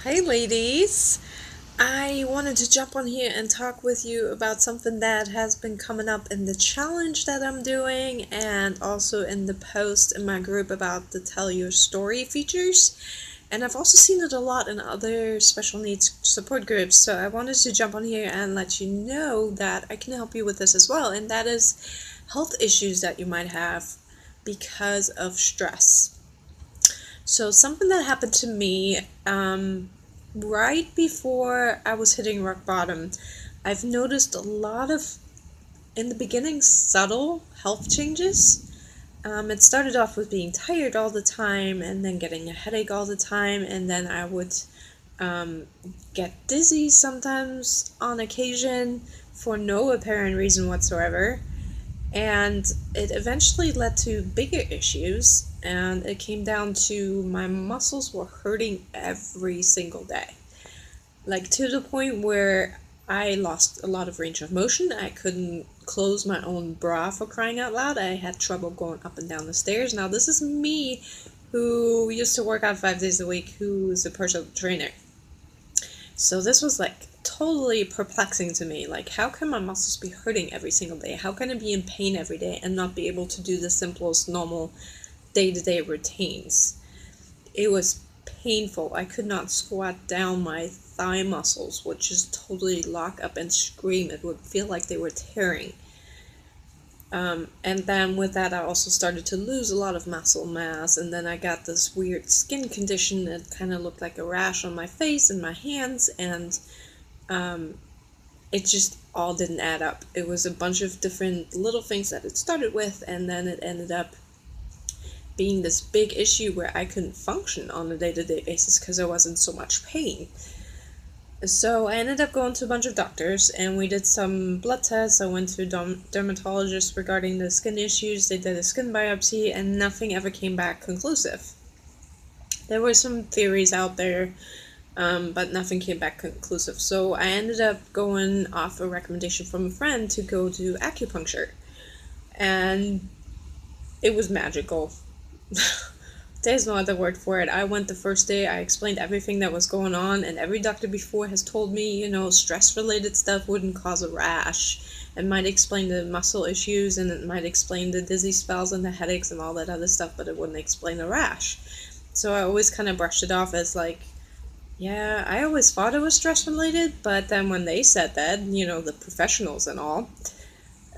Hey ladies, I wanted to jump on here and talk with you about something that has been coming up in the challenge that I'm doing and also in the post in my group about the Tell Your Story features. And I've also seen it a lot in other special needs support groups, so I wanted to jump on here and let you know that I can help you with this as well, and that is health issues that you might have because of stress. So something that happened to me right before I was hitting rock bottom, I've noticed a lot of, in the beginning, subtle health changes. It started off with being tired all the time and then getting a headache all the time, and then I would um, get dizzy sometimes on occasion for no apparent reason whatsoever. And it eventually led to bigger issues, and it came down to my muscles were hurting every single day. Like to the point where I lost a lot of range of motion. I couldn't close my own bra for crying out loud. I had trouble going up and down the stairs. Now, this is me who used to work out 5 days a week, who's a personal trainer. So this was like totally perplexing to me. Like, how can my muscles be hurting every single day? How can I be in pain every day and not be able to do the simplest, normal day to day routines? It was painful. I could not squat down. My thigh muscles would just totally lock up and scream. It would feel like they were tearing. And then with that, I also started to lose a lot of muscle mass, and then I got this weird skin condition that kind of looked like a rash on my face and my hands, and it just all didn't add up. It was a bunch of different little things that it started with, and then it ended up being this big issue where I couldn't function on a day-to-day basis because I was in so much pain. So I ended up going to a bunch of doctors, and we did some blood tests. I went to a dermatologist regarding the skin issues. They did a skin biopsy, and nothing ever came back conclusive. There were some theories out there, but nothing came back conclusive. So I ended up going off a recommendation from a friend to go to acupuncture, and it was magical. There's no other word for it. I went the first day, I explained everything that was going on, and every doctor before has told me, stress-related stuff wouldn't cause a rash. It might explain the muscle issues, and it might explain the dizzy spells and the headaches and all that other stuff, but it wouldn't explain a rash. So I always kind of brushed it off as like, yeah, I always thought it was stress-related, but then when they said that, the professionals and all,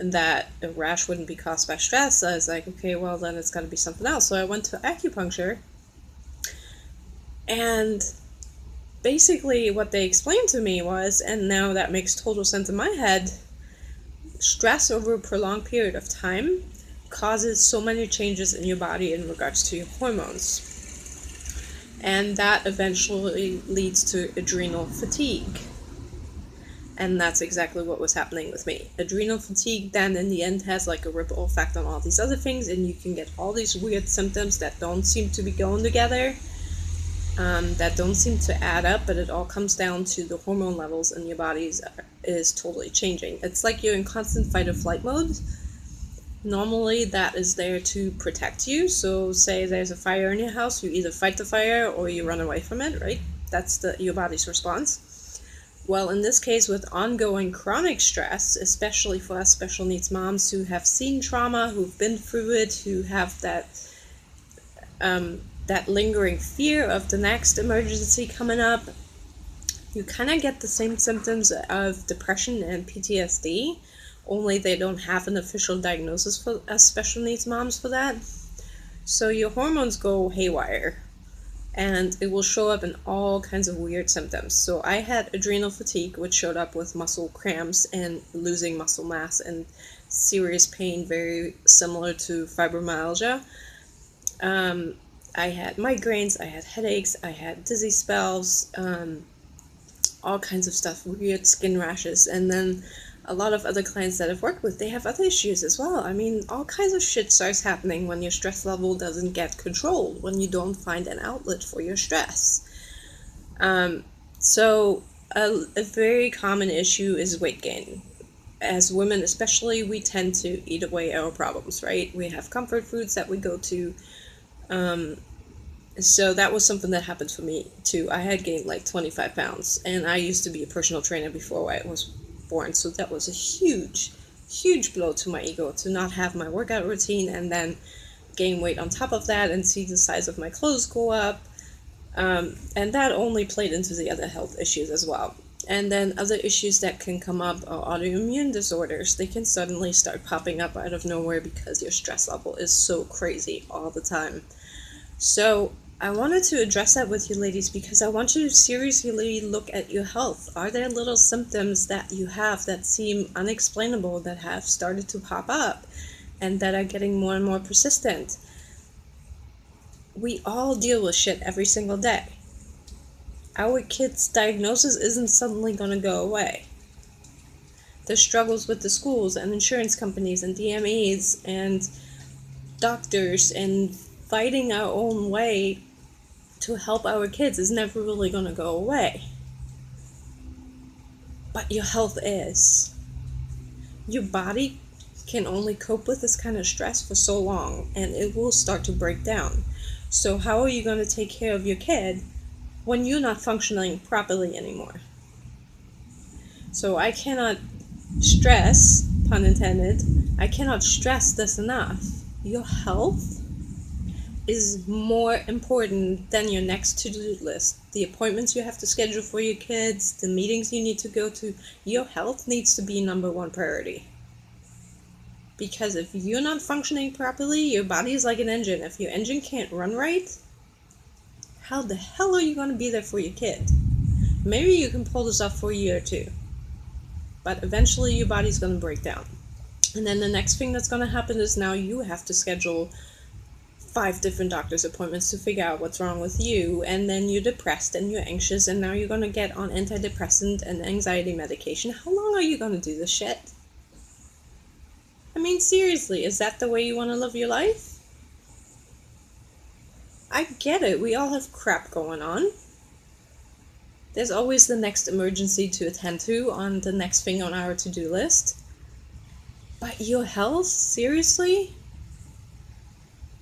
and that a rash wouldn't be caused by stress, I was like, okay, well, then it's got to be something else. So I went to acupuncture, and basically what they explained to me was, and now that makes total sense in my head, stress over a prolonged period of time causes so many changes in your body in regards to your hormones. And that eventually leads to adrenal fatigue. And that's exactly what was happening with me. Adrenal fatigue then in the end has like a ripple effect on all these other things, and you can get all these weird symptoms that don't seem to be going together, that don't seem to add up, but it all comes down to the hormone levels in your body is totally changing. It's like you're in constant fight or flight mode. Normally that is there to protect you, so say there's a fire in your house, you either fight the fire or you run away from it, right? That's your body's response. Well, in this case, with ongoing chronic stress, especially for us special needs moms who have seen trauma, who've been through it, who have that lingering fear of the next emergency coming up, you kind of get the same symptoms of depression and PTSD, only they don't have an official diagnosis for us special needs moms for that. So your hormones go haywire, and it will show up in all kinds of weird symptoms. So I had adrenal fatigue, which showed up with muscle cramps and losing muscle mass and serious pain, very similar to fibromyalgia. I had migraines, I had headaches, I had dizzy spells, all kinds of stuff, weird skin rashes, and then a lot of other clients that I've worked with, they have other issues as well. I mean, all kinds of shit starts happening when your stress level doesn't get controlled, when you don't find an outlet for your stress. So a very common issue is weight gain. As women especially, we tend to eat away our problems, right? We have comfort foods that we go to, So that was something that happened for me too. I had gained like 25 pounds, and I used to be a personal trainer before I was born. So that was a huge, huge blow to my ego to not have my workout routine and then gain weight on top of that and see the size of my clothes go up. And that only played into the other health issues as well. And then other issues that can come up are autoimmune disorders. They can suddenly start popping up out of nowhere because your stress level is so crazy all the time. So I wanted to address that with you ladies because I want you to seriously look at your health. Are there little symptoms that you have that seem unexplainable that have started to pop up and that are getting more and more persistent? We all deal with shit every single day. Our kids' diagnosis isn't suddenly going to go away. The struggles with the schools and insurance companies and DMEs and doctors and fighting our own way to help our kids is never really going to go away. But your health is. Your body can only cope with this kind of stress for so long, and it will start to break down. So how are you going to take care of your kid when you're not functioning properly anymore? So I cannot stress, pun intended, I cannot stress this enough. Your health is more important than your next to-do list. The appointments you have to schedule for your kids, the meetings you need to go to, your health needs to be number one priority. Because if you're not functioning properly, your body is like an engine. If your engine can't run right, how the hell are you going to be there for your kid? Maybe you can pull this off for a year or two, but eventually your body's going to break down. And then the next thing that's going to happen is now you have to schedule 5 different doctor's appointments to figure out what's wrong with you, and then you're depressed and you're anxious, and now you're going to get on antidepressant and anxiety medication. How long are you going to do this shit? I mean, seriously, is that the way you want to live your life? I get it, we all have crap going on. There's always the next emergency to attend to on the next thing on our to-do list. But your health, seriously?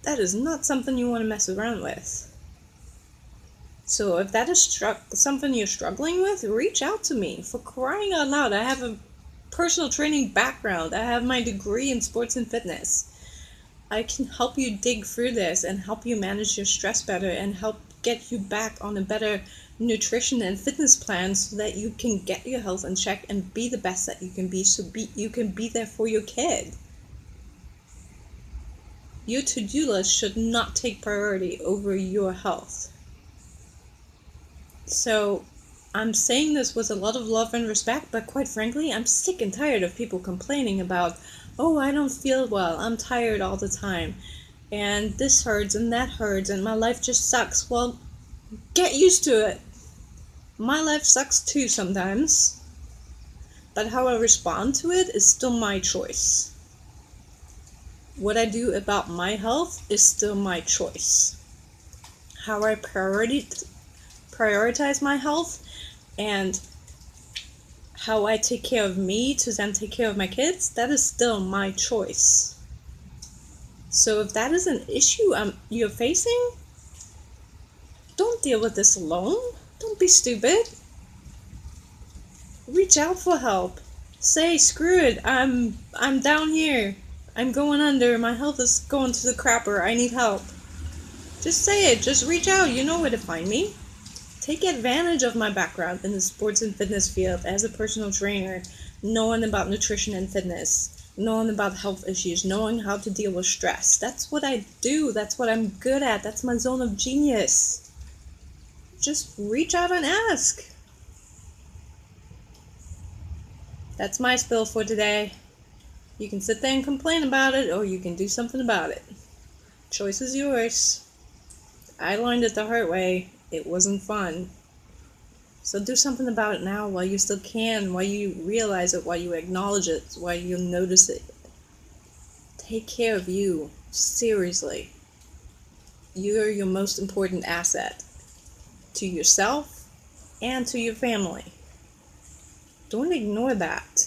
That is not something you want to mess around with. So if that is something you're struggling with, reach out to me. For crying out loud, I have a personal training background. I have my degree in sports and fitness. I can help you dig through this and help you manage your stress better and help get you back on a better nutrition and fitness plan so that you can get your health in check and be the best that you can be, so you can be there for your kid. Your to-do list should not take priority over your health. So I'm saying this with a lot of love and respect, but quite frankly, I'm sick and tired of people complaining about, oh, I don't feel well, I'm tired all the time, and this hurts and that hurts, and my life just sucks. Well, get used to it. My life sucks too sometimes, but how I respond to it is still my choice. What I do about my health is still my choice. How I prioritize my health and how I take care of me to then take care of my kids, that is still my choice. So if that is an issue you're facing, don't deal with this alone. Don't be stupid. Reach out for help. Say, screw it, I'm down here. I'm going under. My health is going to the crapper. I need help. Just say it. Just reach out. You know where to find me. Take advantage of my background in the sports and fitness field as a personal trainer, knowing about nutrition and fitness, knowing about health issues, knowing how to deal with stress. That's what I do. That's what I'm good at. That's my zone of genius. Just reach out and ask. That's my spill for today. You can sit there and complain about it, or you can do something about it. Choice is yours. I learned it the hard way. It wasn't fun. So do something about it now while you still can, while you realize it, while you acknowledge it, while you notice it. Take care of you. Seriously. You're your most important asset. To yourself and to your family. Don't ignore that.